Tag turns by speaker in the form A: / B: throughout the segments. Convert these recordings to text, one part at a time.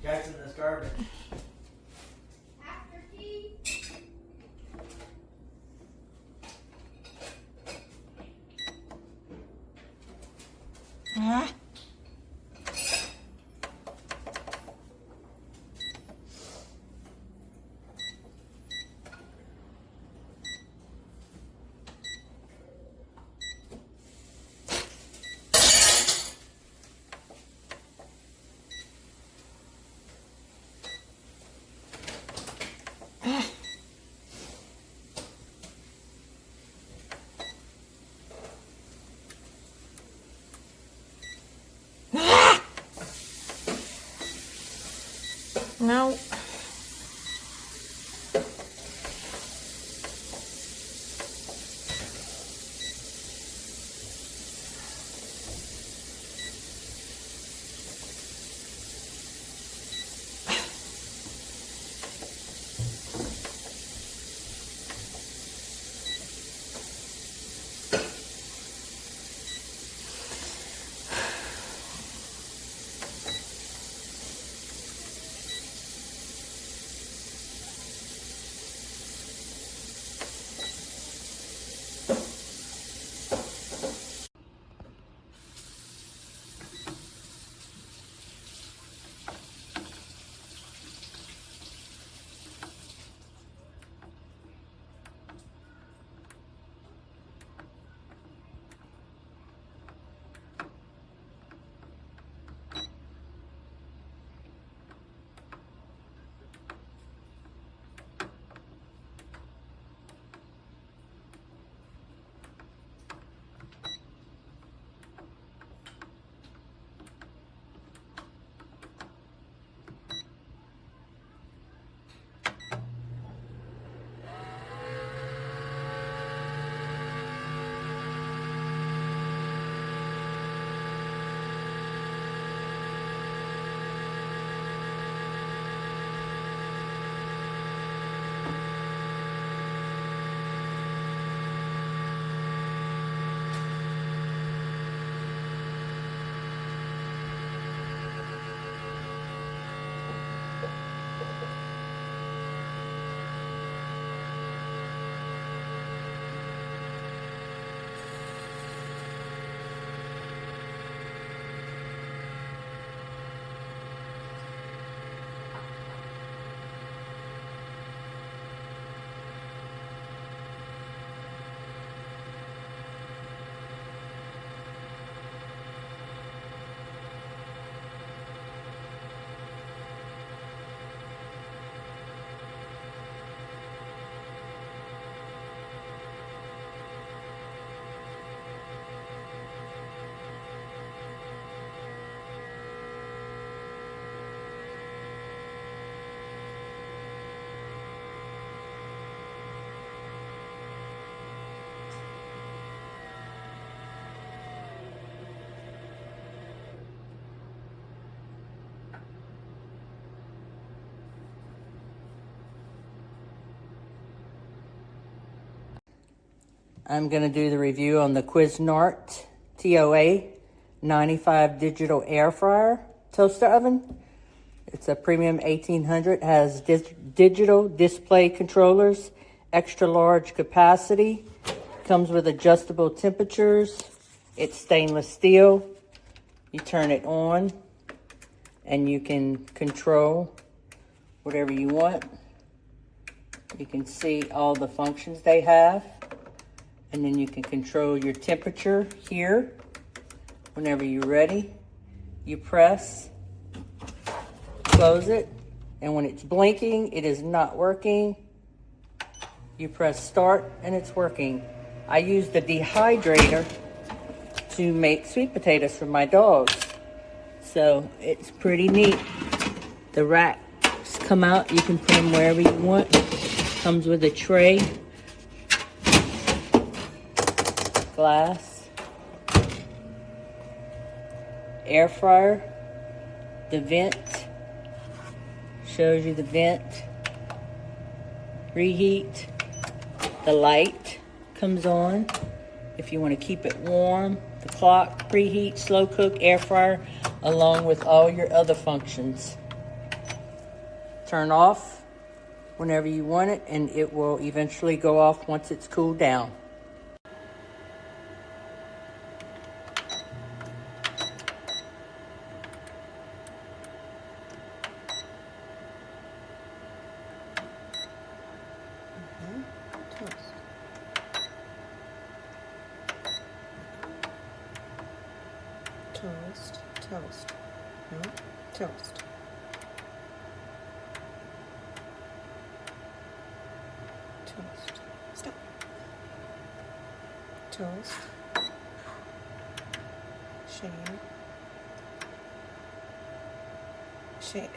A: Jackson, this garbage.
B: After tea.
C: Ah. No. I'm going to do the review on the Cuisinart TOA 95 digital air fryer toaster oven. It's a premium 1800, has digital display controllers, extra large capacity, comes with adjustable temperatures. It's stainless steel. You turn it on and you can control whatever you want. You can see all the functions they have. And then you can control your temperature here. Whenever you're ready, you press, close it, and when it's blinking, it is not working. You press start and it's working. I use the dehydrator to make sweet potatoes for my dogs. So it's pretty neat. The racks come out. You can put them wherever you want. Comes with a tray, glass, air fryer, the vent, shows you the vent, reheat, the light comes on if you want to keep it warm, the clock, preheat, slow cook, air fryer, along with all your other functions. Turn off whenever you want it, and it will eventually go off once it's cooled down.
B: Toast, toast, no, toast. Toast, stop. Toast. Shade. Shade.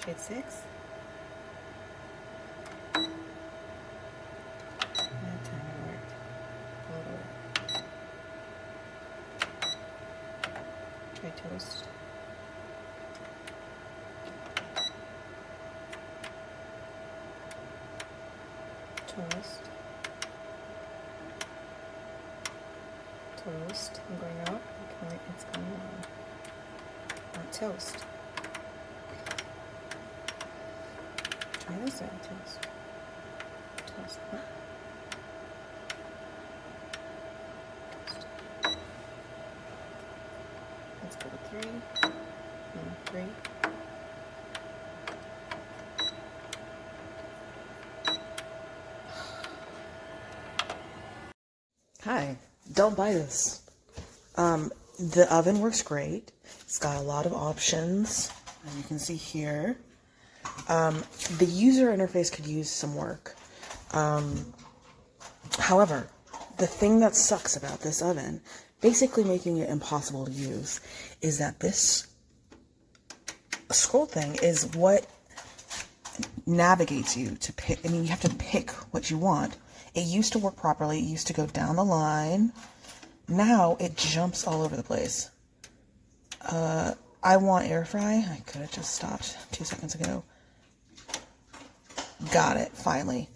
B: Shade 6. That time it worked. All the way. Try toast. Toast. Toast. I'm going up. Okay, it's going down. Not toast. Try this side. Toast. Toast. Huh? Toast. Let's go to 3. And 3. Hi, don't buy this. The oven works great. It's got a lot of options, as you can see here. The user interface could use some work. However, the thing that sucks about this oven, basically making it impossible to use, is that this scroll thing is what navigates you to pick. I mean, you have to pick what you want. It used to work properly. It used to go down the line. Now it jumps all over the place. I want air fry. I could have just stopped 2 seconds ago. Got it, finally.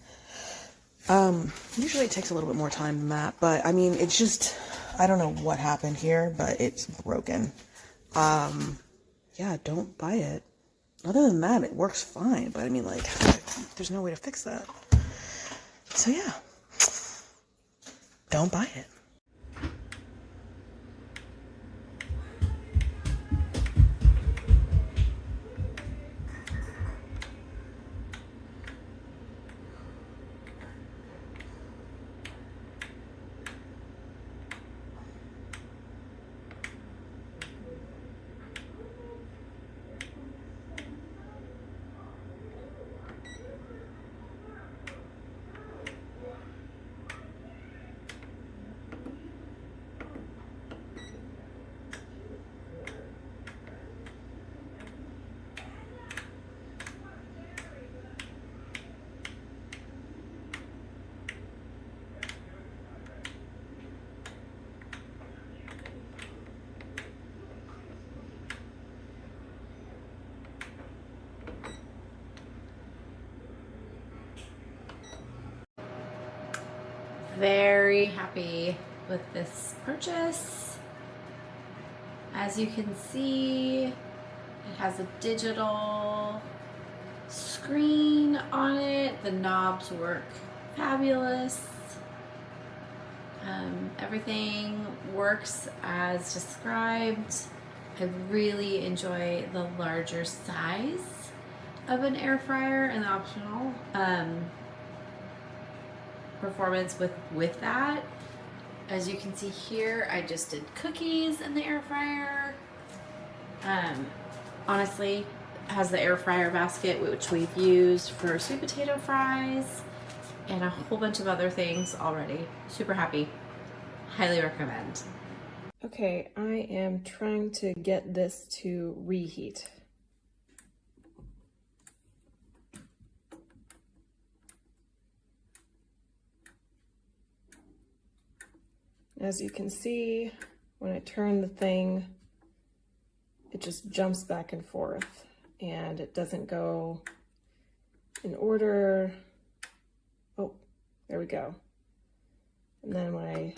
B: Usually it takes a little bit more time than that, but I mean, it's just, I don't know what happened here, but it's broken. Yeah, don't buy it. Other than that, it works fine, but I mean, like, there's no way to fix that. So yeah, don't buy it.
D: Very happy with this purchase. As you can see, it has a digital screen on it. The knobs work fabulous. Everything works as described. I really enjoy the larger size of an air fryer and the optional performance with that. As you can see here, I just did cookies in the air fryer. Honestly, it has the air fryer basket, which we've used for sweet potato fries. and a whole bunch of other things already. Super happy. Highly recommend.
B: Okay, I am trying to get this to reheat. As you can see, when I turn the thing, it just jumps back and forth and it doesn't go in order. Oh, there we go. And then when I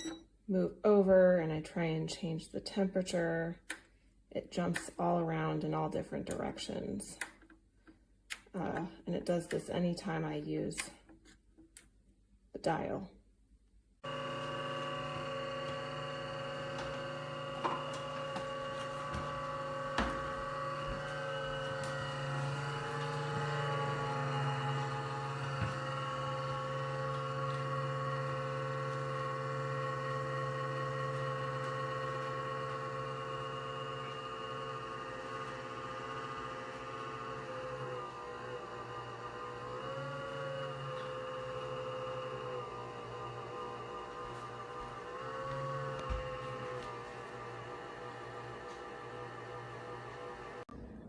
B: move over and I try and change the temperature, it jumps all around in all different directions. And it does this anytime I use the dial.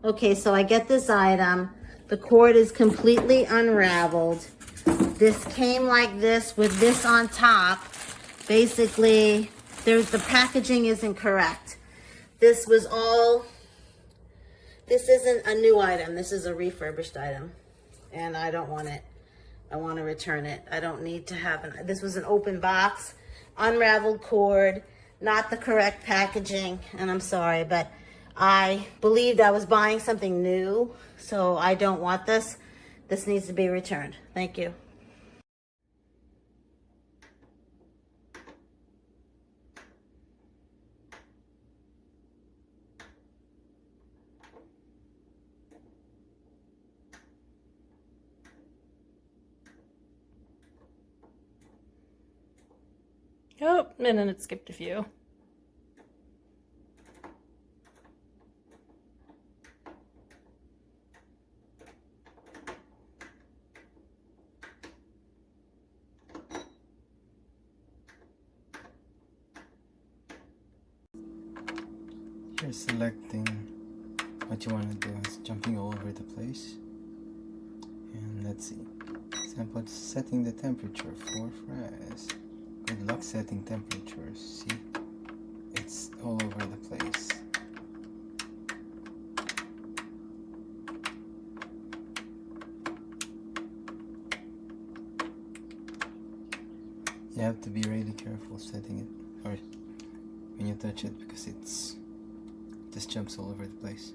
E: Okay, so I get this item. The cord is completely unraveled. This came like this with this on top. Basically, the packaging isn't correct. This isn't a new item. This is a refurbished item. And I don't want it. I want to return it. I don't need to have this was an open box, unraveled cord, not the correct packaging, and I'm sorry, but I believed I was buying something new, so I don't want this. This needs to be returned. Thank you.
B: Oh, and then it skipped a few.
F: Here, selecting what you want to do is jumping all over the place. And let's see. Example, setting the temperature for fries. Good luck setting temperatures. See? It's all over the place. You have to be really careful setting it, or when you touch it, because it just jumps all over the place.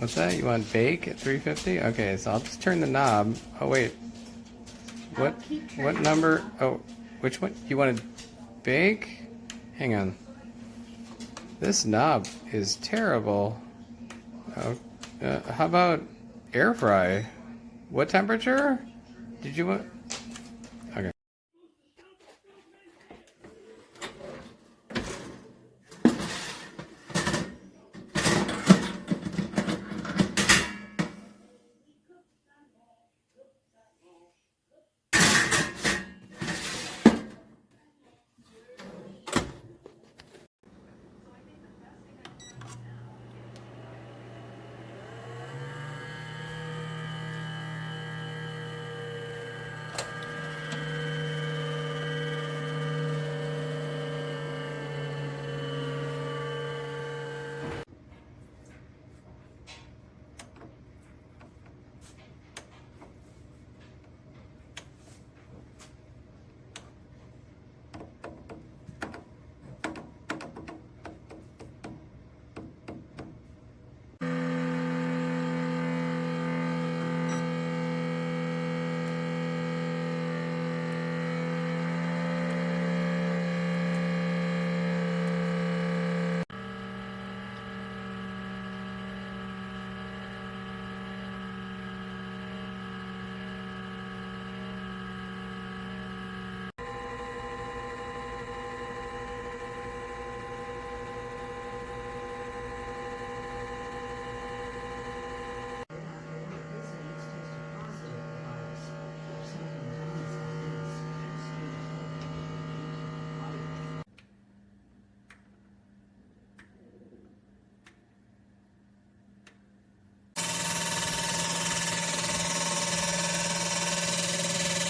G: What's that? You want bake at 350? Okay, so I'll just turn the knob. Oh wait, what number? Oh, which one? You want to bake? Hang on. This knob is terrible. Oh, how about air fry? What temperature did you want? Okay.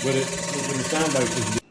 H: What it sounds like is